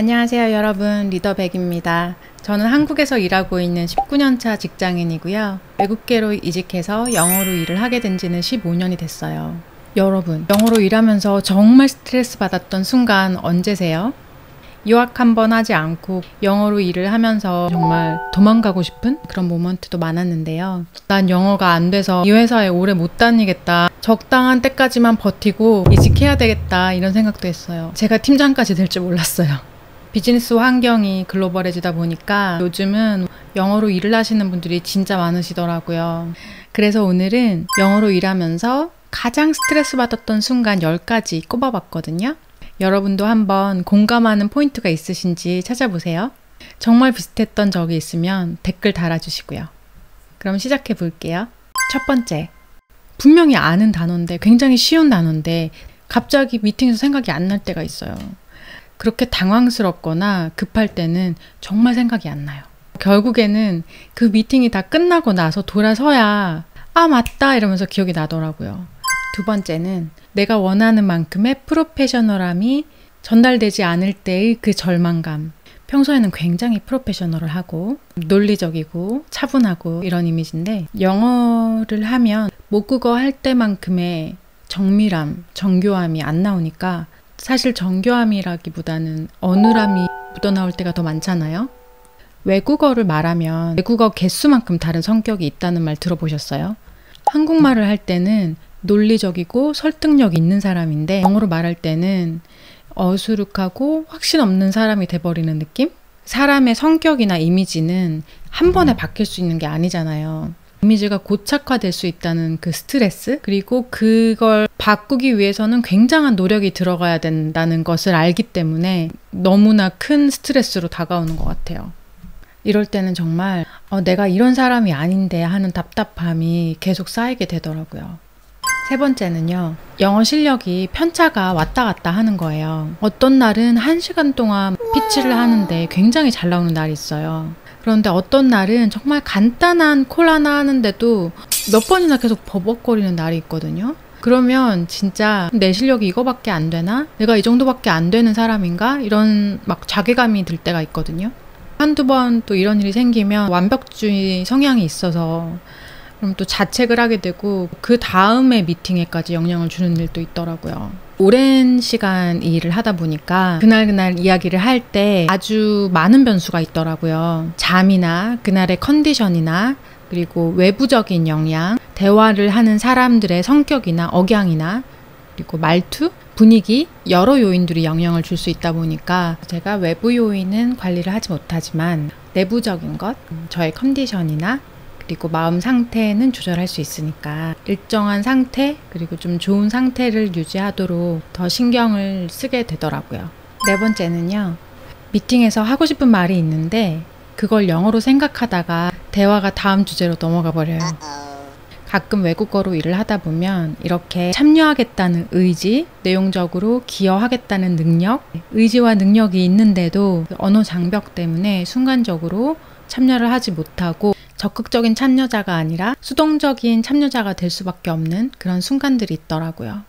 안녕하세요 여러분, 리더백입니다. 저는 한국에서 일하고 있는 19년차 직장인이고요. 외국계로 이직해서 영어로 일을 하게 된 지는 15년이 됐어요. 여러분, 영어로 일하면서 정말 스트레스 받았던 순간 언제세요? 유학 한번 하지 않고 영어로 일을 하면서 정말 도망가고 싶은 그런 모먼트도 많았는데요. 난 영어가 안 돼서 이 회사에 오래 못 다니겠다. 적당한 때까지만 버티고 이직해야 되겠다. 이런 생각도 했어요. 제가 팀장까지 될 줄 몰랐어요. 비즈니스 환경이 글로벌해지다 보니까 요즘은 영어로 일을 하시는 분들이 진짜 많으시더라고요. 그래서 오늘은 영어로 일하면서 가장 스트레스 받았던 순간 10가지 꼽아봤거든요. 여러분도 한번 공감하는 포인트가 있으신지 찾아보세요. 정말 비슷했던 적이 있으면 댓글 달아주시고요. 그럼 시작해 볼게요. 첫 번째, 분명히 아는 단어인데, 굉장히 쉬운 단어인데 갑자기 미팅에서 생각이 안 날 때가 있어요. 그렇게 당황스럽거나 급할 때는 정말 생각이 안 나요. 결국에는 그 미팅이 다 끝나고 나서 돌아서야 아 맞다 이러면서 기억이 나더라고요. 두 번째는 내가 원하는 만큼의 프로페셔널함이 전달되지 않을 때의 그 절망감. 평소에는 굉장히 프로페셔널하고 논리적이고 차분하고 이런 이미지인데 영어를 하면 모국어 할 때만큼의 정밀함, 정교함이 안 나오니까 사실 정교함이라기보다는 어눌함이 묻어나올 때가 더 많잖아요. 외국어를 말하면 외국어 개수만큼 다른 성격이 있다는 말 들어보셨어요? 한국말을 할 때는 논리적이고 설득력 있는 사람인데 영어로 말할 때는 어수룩하고 확신 없는 사람이 돼버리는 느낌? 사람의 성격이나 이미지는 한 번에 바뀔 수 있는 게 아니잖아요. 이미지가 고착화될 수 있다는 그 스트레스, 그리고 그걸 바꾸기 위해서는 굉장한 노력이 들어가야 된다는 것을 알기 때문에 너무나 큰 스트레스로 다가오는 것 같아요. 이럴 때는 정말 내가 이런 사람이 아닌데 하는 답답함이 계속 쌓이게 되더라고요. 세 번째는요, 영어 실력이 편차가 왔다 갔다 하는 거예요. 어떤 날은 1시간 동안 피치를 하는데 굉장히 잘 나오는 날이 있어요. 그런데 어떤 날은 정말 간단한 콜 하나 하는데도 몇 번이나 계속 버벅거리는 날이 있거든요. 그러면 진짜 내 실력이 이거밖에 안 되나? 내가 이 정도밖에 안 되는 사람인가? 이런 막 자괴감이 들 때가 있거든요. 한두 번 또 이런 일이 생기면 완벽주의 성향이 있어서 그럼 또 자책을 하게 되고 그 다음에 미팅에까지 영향을 주는 일도 있더라고요. 오랜 시간 이 일을 하다 보니까 그날 이야기를 할 때 아주 많은 변수가 있더라고요. 잠이나 그날의 컨디션이나 그리고 외부적인 영향, 대화를 하는 사람들의 성격이나 억양이나 그리고 말투, 분위기, 여러 요인들이 영향을 줄 수 있다 보니까 제가 외부 요인은 관리를 하지 못하지만 내부적인 것, 저의 컨디션이나 그리고 마음 상태는 조절할 수 있으니까 일정한 상태 그리고 좀 좋은 상태를 유지하도록 더 신경을 쓰게 되더라고요. 네 번째는요, 미팅에서 하고 싶은 말이 있는데 그걸 영어로 생각하다가 대화가 다음 주제로 넘어가 버려요. 가끔 외국어로 일을 하다 보면 이렇게 참여하겠다는 의지, 내용적으로 기여하겠다는 능력, 의지와 능력이 있는데도 언어 장벽 때문에 순간적으로 참여를 하지 못하고 적극적인 참여자가 아니라 수동적인 참여자가 될 수밖에 없는 그런 순간들이 있더라고요.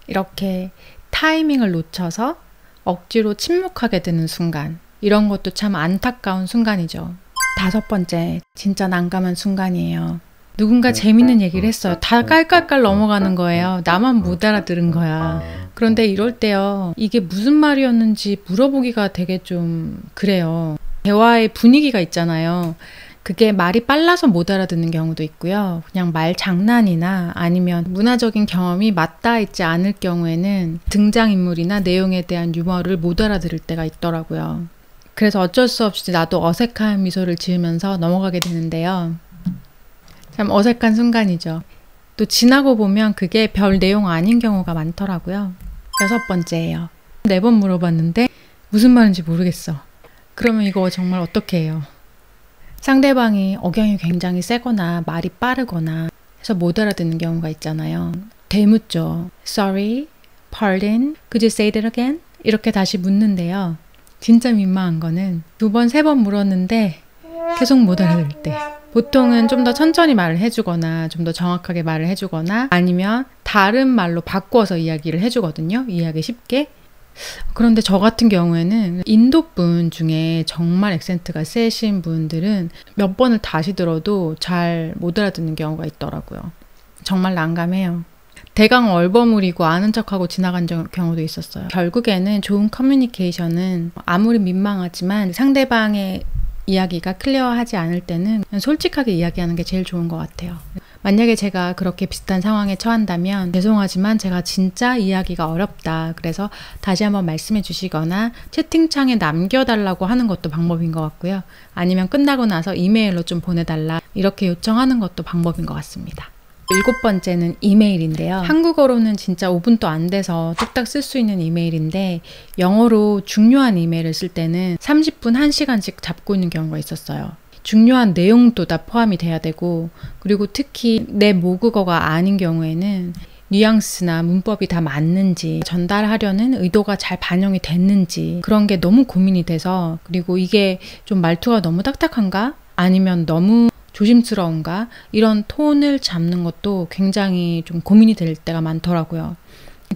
이렇게 타이밍을 놓쳐서 억지로 침묵하게 되는 순간, 이런 것도 참 안타까운 순간이죠. 다섯 번째, 진짜 난감한 순간이에요. 누군가 재밌는 얘기를 했어요. 다 깔깔깔 넘어가는 거예요. 나만 못 알아들은 거야. 그런데 이럴 때요, 이게 무슨 말이었는지 물어보기가 되게 좀 그래요. 대화의 분위기가 있잖아요. 그게 말이 빨라서 못 알아듣는 경우도 있고요. 그냥 말 장난이나 아니면 문화적인 경험이 맞닿아 있지 않을 경우에는 등장인물이나 내용에 대한 유머를 못 알아들을 때가 있더라고요. 그래서 어쩔 수 없이 나도 어색한 미소를 지으면서 넘어가게 되는데요. 참 어색한 순간이죠. 또 지나고 보면 그게 별 내용 아닌 경우가 많더라고요. 여섯 번째예요. 4번 물어봤는데 무슨 말인지 모르겠어. 그러면 이거 정말 어떻게 해요? 상대방이 억양이 굉장히 세거나 말이 빠르거나 해서 못 알아듣는 경우가 있잖아요. 되묻죠. Sorry, pardon, could you say that again? 이렇게 다시 묻는데요. 진짜 민망한 거는 2번, 3번 물었는데 계속 못 알아들을 때. 보통은 좀 더 천천히 말을 해주거나 좀 더 정확하게 말을 해주거나 아니면 다른 말로 바꿔서 이야기를 해주거든요. 이해하기 쉽게. 그런데 저 같은 경우에는 인도 분 중에 정말 액센트가 세신 분들은 몇 번을 다시 들어도 잘 못 알아듣는 경우가 있더라고요. 정말 난감해요. 대강 얼버무리고 아는 척하고 지나간 경우도 있었어요. 결국에는 좋은 커뮤니케이션은 아무리 민망하지만 상대방의 이야기가 클리어하지 않을 때는 그냥 솔직하게 이야기하는 게 제일 좋은 것 같아요. 만약에 제가 그렇게 비슷한 상황에 처한다면 죄송하지만 제가 진짜 이야기가 어렵다. 그래서 다시 한번 말씀해 주시거나 채팅창에 남겨달라고 하는 것도 방법인 것 같고요. 아니면 끝나고 나서 이메일로 좀 보내달라. 이렇게 요청하는 것도 방법인 것 같습니다. 7번째는 이메일인데요. 한국어로는 진짜 5분도 안 돼서 뚝딱 쓸 수 있는 이메일인데 영어로 중요한 이메일을 쓸 때는 30분, 1시간씩 잡고 있는 경우가 있었어요. 중요한 내용도 다 포함이 돼야 되고 그리고 특히 내 모국어가 아닌 경우에는 뉘앙스나 문법이 다 맞는지 전달하려는 의도가 잘 반영이 됐는지 그런 게 너무 고민이 돼서 그리고 이게 좀 말투가 너무 딱딱한가? 아니면 너무 조심스러운가? 이런 톤을 잡는 것도 굉장히 좀 고민이 될 때가 많더라고요.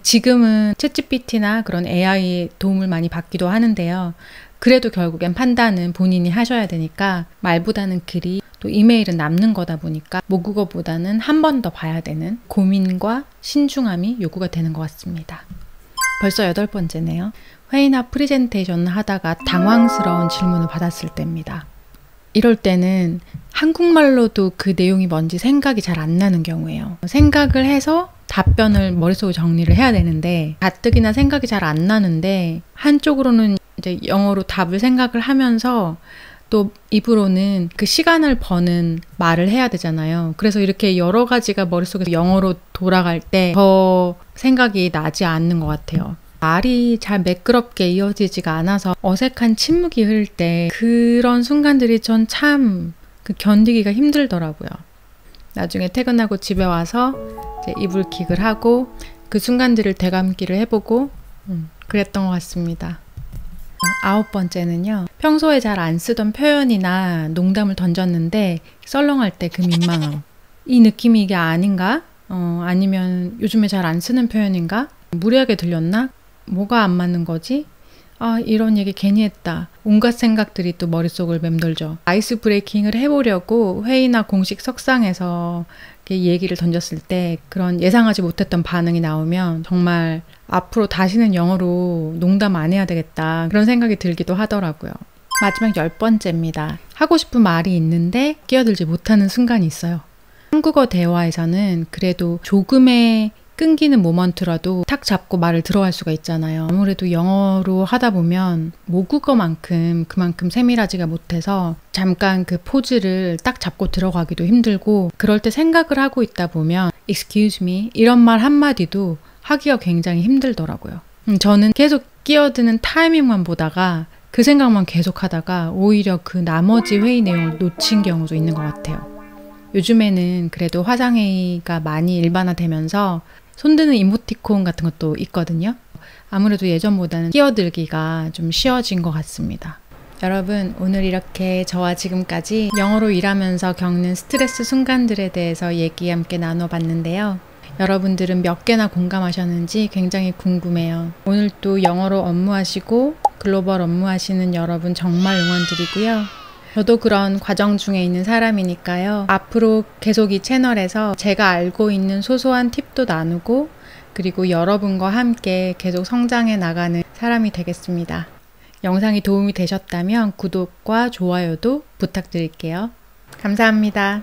지금은 챗GPT나 그런 AI의 도움을 많이 받기도 하는데요. 그래도 결국엔 판단은 본인이 하셔야 되니까 말보다는 글이 또 이메일은 남는 거다 보니까 모국어보다는 한 번 더 봐야 되는 고민과 신중함이 요구가 되는 것 같습니다. 벌써 8번째네요. 회의나 프레젠테이션을 하다가 당황스러운 질문을 받았을 때입니다. 이럴 때는 한국말로도 그 내용이 뭔지 생각이 잘 안 나는 경우예요. 생각을 해서 답변을 머릿속에 정리를 해야 되는데 가뜩이나 생각이 잘 안 나는데 한쪽으로는 이제 영어로 답을 생각을 하면서 또 입으로는 그 시간을 버는 말을 해야 되잖아요. 그래서 이렇게 여러 가지가 머릿속에서 영어로 돌아갈 때 더 생각이 나지 않는 것 같아요. 말이 잘 매끄럽게 이어지지가 않아서 어색한 침묵이 흐를 때 그런 순간들이 전 참 견디기가 힘들더라고요. 나중에 퇴근하고 집에 와서 이제 이불킥을 하고 그 순간들을 되감기를 해보고 그랬던 것 같습니다. 9번째는요. 평소에 잘 안 쓰던 표현이나 농담을 던졌는데 썰렁할 때 그 민망함. 이 느낌이 이게 아닌가? 아니면 요즘에 잘 안 쓰는 표현인가? 무례하게 들렸나? 뭐가 안 맞는 거지? 아, 이런 얘기 괜히 했다. 온갖 생각들이 또 머릿속을 맴돌죠. 아이스 브레이킹을 해보려고 회의나 공식 석상에서 이렇게 얘기를 던졌을 때 그런 예상하지 못했던 반응이 나오면 정말 앞으로 다시는 영어로 농담 안 해야 되겠다. 그런 생각이 들기도 하더라고요. 마지막 10번째입니다. 하고 싶은 말이 있는데 끼어들지 못하는 순간이 있어요. 한국어 대화에서는 그래도 조금의 끊기는 모먼트라도 탁 잡고 말을 들어갈 수가 있잖아요. 아무래도 영어로 하다 보면 모국어만큼 그만큼 세밀하지가 못해서 잠깐 그 포즈를 딱 잡고 들어가기도 힘들고 그럴 때 생각을 하고 있다 보면 excuse me 이런 말 한마디도 하기가 굉장히 힘들더라고요. 저는 계속 끼어드는 타이밍만 보다가 그 생각만 계속 하다가 오히려 그 나머지 회의 내용을 놓친 경우도 있는 것 같아요. 요즘에는 그래도 화상회의가 많이 일반화되면서 손드는 이모티콘 같은 것도 있거든요. 아무래도 예전보다는 끼어들기가 좀 쉬워진 것 같습니다. 여러분, 오늘 이렇게 저와 지금까지 영어로 일하면서 겪는 스트레스 순간들에 대해서 얘기 함께 나눠봤는데요. 여러분들은 몇 개나 공감하셨는지 굉장히 궁금해요. 오늘 또 영어로 업무하시고 글로벌 업무하시는 여러분 정말 응원드리고요. 저도 그런 과정 중에 있는 사람이니까요. 앞으로 계속 이 채널에서 제가 알고 있는 소소한 팁도 나누고 그리고 여러분과 함께 계속 성장해 나가는 사람이 되겠습니다. 영상이 도움이 되셨다면 구독과 좋아요도 부탁드릴게요. 감사합니다.